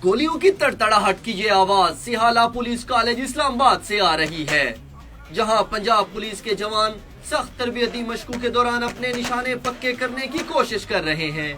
गोलियों की तड़तड़ाहट की ये आवाज सिहाला पुलिस कॉलेज इस्लामाबाद से आ रही है, जहां पंजाब पुलिस के जवान सख्त तरबियती मशकों के दौरान अपने निशाने पक्के करने की कोशिश कर रहे हैं।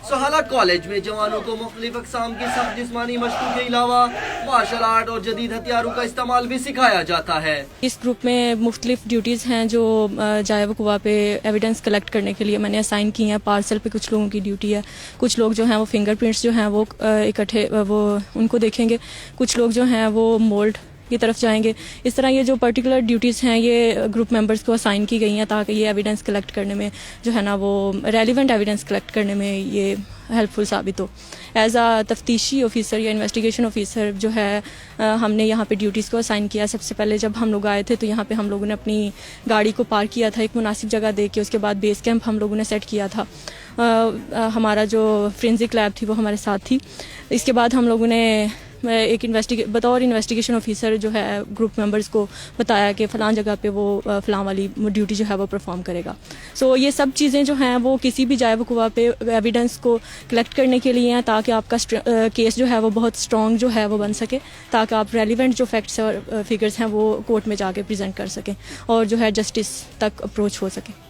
सिहाला कॉलेज में जवानों को मुख्तलिफ अक़साम की सख्त जिस्मानी मशकों के अलावा मार्शल आर्ट और जदीद हथियारों का इस्तेमाल भी सिखाया जाता है। इस ग्रुप में मुख्तलिफ ड्यूटीज़ हैं जो जाए वक़ुआ पे एविडेंस कलेक्ट करने के लिए मैंने असाइन की हैं। पार्सल पे कुछ लोगों की ड्यूटी है, कुछ लोग जो हैं वो फिंगरप्रिंट्स जो हैं वो इकट्ठे वो उनको देखेंगे, कुछ लोग जो हैं वो मोल्ड की तरफ जाएंगे। इस तरह ये जो पर्टिकुलर ड्यूटीज़ हैं ये ग्रुप मेंबर्स को असाइन की गई हैं ताकि ये एविडेंस कलेक्ट करने में जो है ना वो रेलिवेंट एविडेंस कलेक्ट करने में ये हेल्पफुल साबित हो। एज आ तफ्तीशी ऑफिसर या इन्वेस्टिगेशन ऑफिसर जो है हमने यहाँ पे ड्यूटीज़ को असाइन किया। सबसे पहले जब हम लोग आए थे तो यहाँ पे हम लोगों ने अपनी गाड़ी को पार्क किया था एक मुनासिब जगह दे के। उसके बाद बेस कैंप हम लोगों ने सेट किया था। हमारा जो फोरेंसिक लैब थी वो हमारे साथ थी। इसके बाद हम लोगों ने एक बतौर इन्वेस्टिगेशन ऑफिसर जो है ग्रुप मेंबर्स को बताया कि फ़लाँ जगह पे वो फ़लाँ वाली ड्यूटी जो है वो परफॉर्म करेगा। सो ये सब चीज़ें जो हैं वो किसी भी जाए वक़ुआ पे एविडेंस को कलेक्ट करने के लिए हैं ताकि आपका केस जो है वो बहुत स्ट्रॉन्ग जो है वो बन सके, ताकि आप रेलिवेंट जो फैक्ट्स और फिगर्स हैं वो कोर्ट में जाके प्रेजेंट कर सकें और जो है जस्टिस तक अप्रोच हो सके।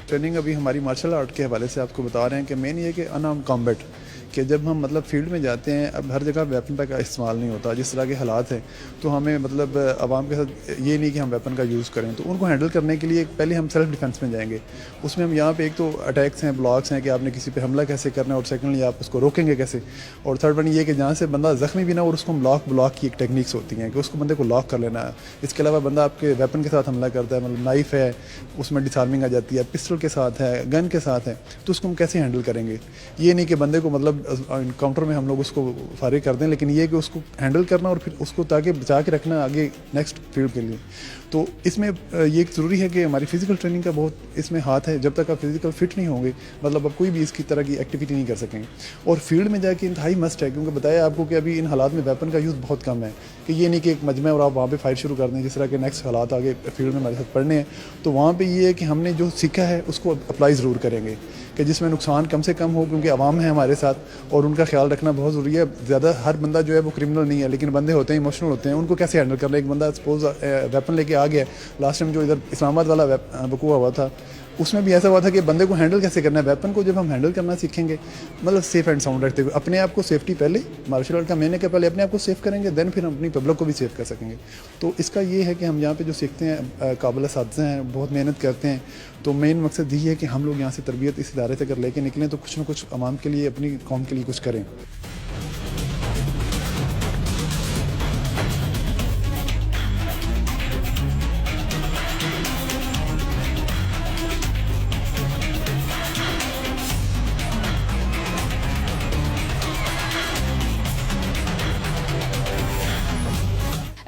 ट्रेनिंग अभी हमारी मार्शल आर्ट के हवाले से आपको बता रहे हैं कि मेन ये कि अनआर्म्ड कॉम्बैट कि जब हम मतलब फील्ड में जाते हैं, अब हर जगह वेपन का इस्तेमाल नहीं होता जिस तरह के हालात हैं, तो हमें मतलब आवाम के साथ ये नहीं कि हम वेपन का यूज़ करें, तो उनको हैंडल करने के लिए पहले हम सेल्फ डिफेंस में जाएंगे। उसमें हम यहाँ पे एक तो अटैक्स हैं, ब्लॉक्स हैं कि आपने किसी पे हमला कैसे करना है, और सेकेंडली आप उसको रोकेंगे कैसे, और थर्ड वन ये कि जहाँ से बंदा ज़ख्मी भी ना और उसको ब्लॉक की एक टेक्निक्स होती हैं कि उसको बंदे को लॉक कर लेना है। इसके अलावा बंदा आपके वेपन के साथ हमला करता है, मतलब नाइफ है उसमें डिसआर्मिंग आ जाती है, पिस्टल के साथ है, गन के साथ है, तो उसको हम कैसे हैंडल करेंगे। ये नहीं कि बंदे को मतलब काउंटर में हम लोग उसको फारिग कर दें, लेकिन ये कि उसको हैंडल करना और फिर उसको ताकि बचा के रखना आगे नेक्स्ट फील्ड के लिए। तो इसमें ये ज़रूरी है कि हमारी फ़िज़िकल ट्रेनिंग का बहुत इसमें हाथ है। जब तक आप फिज़िकल फिट नहीं होंगे मतलब आप कोई भी इसकी तरह की एक्टिविटी नहीं कर सकेंगे। और फील्ड में जाके इंतहाई मस्ट है, क्योंकि बताया आपको कि अभी इन हालात में वेपन का यूज़ बहुत कम है, कि ये नहीं कि एक मजमे और आप वहाँ पे फाइट शुरू कर दें। जिस तरह के नेक्स्ट हालात आगे फील्ड में हमारे साथ पढ़ने हैं, तो वहाँ पे ये है कि हमने जो सीखा है उसको अप्लाई ज़रूर करेंगे कि जिसमें नुकसान कम से कम हो, क्योंकि आवाम है हमारे साथ और उनका ख्याल रखना बहुत ज़रूरी है। ज़्यादा हर बंदा जो है वो क्रिमिनल नहीं है, लेकिन बंदे होते हैं इमोशनल होते हैं, उनको कैसे हैंडल करना। एक बंदा सपोज वेपन लेके आ गया, लास्ट टाइम जो इधर इस्लामाबाद वाला वक़ूआ हुआ था उसमें भी ऐसा हुआ था कि बंदे को हैंडल कैसे करना है। वेपन को जब हम हैंडल करना सीखेंगे मतलब सेफ़ एंड साउंड रखते हुए, अपने आप को सेफ्टी पहले मार्शल आर्ट का मैंने के पहले अपने आप को सेफ करेंगे, देन फिर हम अपनी पब्लिक को भी सेफ कर सकेंगे। तो इसका ये है कि हम यहाँ पे जो सीखते हैं काबिल साज़ा हैं, बहुत मेहनत करते हैं। तो मेन मकसद यही है कि हम लोग यहाँ से तरबियत इस इदारे से अगर लेके निकलें तो कुछ ना कुछ आवाम के लिए, अपनी कौम के लिए कुछ करें।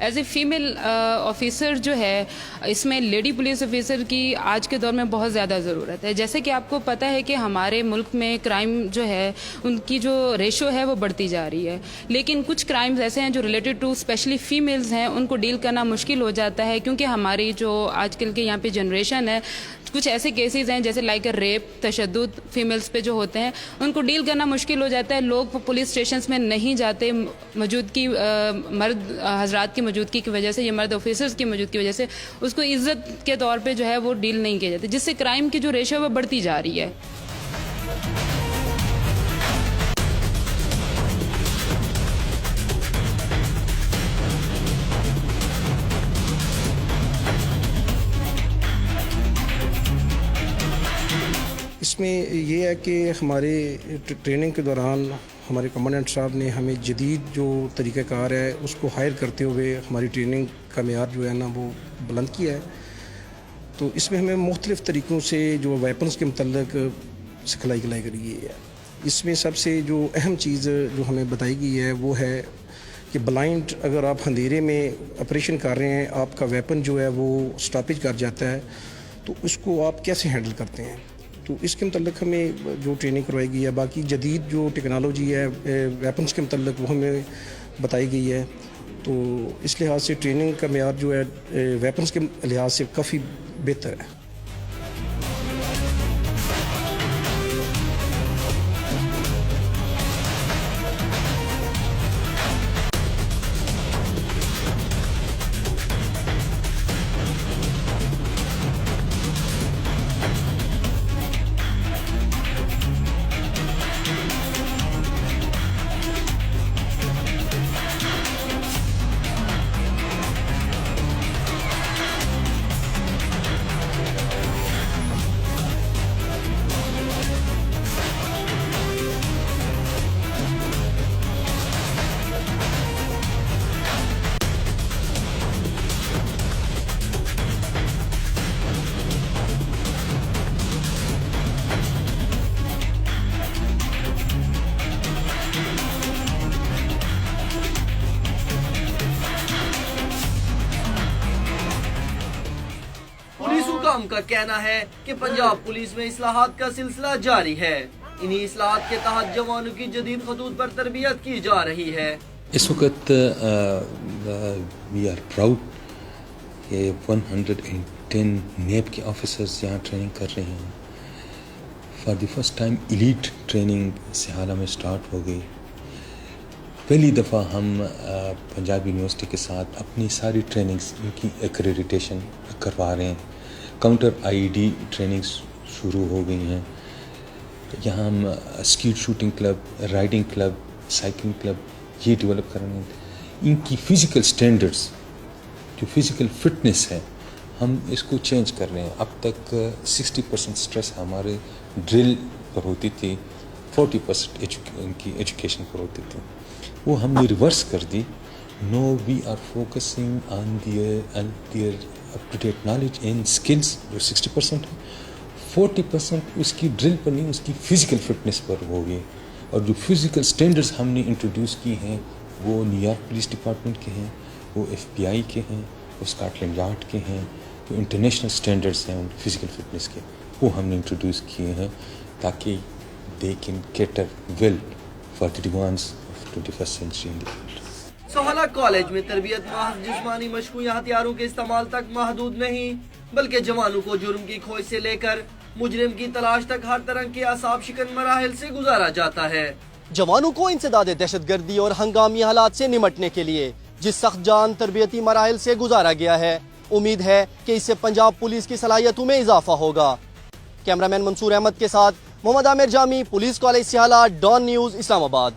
एज ए फीमेल ऑफिसर जो है इसमें लेडी पुलिस ऑफिसर की आज के दौर में बहुत ज़्यादा ज़रूरत है। जैसे कि आपको पता है कि हमारे मुल्क में क्राइम जो है उनकी जो रेशो है वो बढ़ती जा रही है, लेकिन कुछ क्राइम्स ऐसे हैं जो रिलेटेड टू स्पेशली फीमेल्स हैं, उनको डील करना मुश्किल हो जाता है, क्योंकि हमारी जो आजकल के यहाँ पे जनरेशन है, कुछ ऐसे केसेस हैं जैसे लाइक रेप, तशद्दुद फीमेल्स पे जो होते हैं उनको डील करना मुश्किल हो जाता है। लोग पुलिस स्टेशंस में नहीं जाते, मौजूदगी मर्द हजरात की मौजूदगी की वजह से, ये मर्द ऑफिसर्स की मौजूदगी की वजह से उसको इज्जत के तौर पे जो है वो डील नहीं किया जाता, जिससे क्राइम की जो रेशो है वो बढ़ती जा रही है। इसमें ये है कि हमारे ट्रेनिंग के दौरान हमारे कमांडेंट साहब ने हमें जदीद जो तरीक़ाकार है उसको हायर करते हुए हमारी ट्रेनिंग का मेयार जो है ना वो बुलंद किया है। तो इसमें हमें मुख्तलिफ़ तरीक़ों से जो वेपन्स के मतलब सिखलाई करी गई है। इसमें सबसे जो अहम चीज़ जो हमें बताई गई है वो है कि ब्लाइंड अगर आप अंधेरे में ऑपरेशन कर रहे हैं, आपका वेपन जो है वो स्टॉपेज कर जाता है, तो उसको आप कैसे हैंडल करते हैं। तो इसके मतलब हमें जो ट्रेनिंग करवाई गई है, बाकी जदीद जो टेक्नोलॉजी है वेपन्स के मतलब वो हमें बताई गई है। तो इस लिहाज से ट्रेनिंग का मेयार जो है वेपन्स के लिहाज से काफ़ी बेहतर है। पुलिस हुकाम का कहना है कि पंजाब पुलिस में इस्लाहात का सिलसिला जारी है। इन्हीं इस्लाहात के तहत जवानों की जदीद खतूत पर तरबियत की जा रही है। इस वक्त वी आर प्राउड कि 110 नेब के ऑफिसर्स यहाँ ट्रेनिंग कर रहे हैं। For the first time elite training Sihala में स्टार्ट हो गई। पहली दफ़ा हम पंजाब यूनिवर्सिटी के साथ अपनी सारी ट्रेनिंग्स इनकी एक्रेडिटेशन करवा रहे हैं। काउंटर आईईडी ट्रेनिंग्स शुरू हो गई हैं। यहाँ हम skeet shooting club, riding club, cycling club ये डेवलप कर रहे हैं। इनकी फ़िज़िकल स्टैंडर्ड्स, जो फ़िज़िकल फिटनेस है, हम इसको चेंज कर रहे हैं। अब तक 60% स्ट्रेस हमारे ड्रिल पर होती थी, 40% इनकी एजुकेशन पर होती थी। वो हमने रिवर्स कर दी। Now we are focusing on their up to date knowledge and skills, जो 60% है, 40% उसकी ड्रिल पर नहीं, उसकी फ़िज़िकल फिटनेस पर होगी। और जो फिज़िकल स्टैंडर्ड्स हमने इंट्रोड्यूस किए हैं वो न्यूयॉर्क पुलिस डिपार्टमेंट के हैं, वो FBI के हैं, वो स्कॉटलैंड यार्ड के हैं। जो इंटरनेशनल स्टैंडर्ड्स हैं फिज़िकल फिटनेस के, वो हमने इंट्रोड्यूस किए हैं ताकि they can cater well for the demands of 21st century in the field. Sihala college में तरबियत महज जिस्मानी मशक़ों या हथियारों के इस्तेमाल तक महदूद नहीं, बल्कि जवानों को जुर्म की खोज से लेकर मुजरिम की तलाश तक हर तरह के आसाब शिकन मराहिल से गुजारा जाता है। जवानों को इंसदाद दहशतगर्दी और हंगामी हालात से निमटने के लिए जिस सख्त जान तरबियती मराहिल से गुजारा गया है, उम्मीद है कि इससे पंजाब पुलिस की सलाहियतों में इजाफा होगा। कैमरामैन मंसूर अहमद के साथ Mohammad Amir Jami, police college Sihala, Dawn News, Islamabad.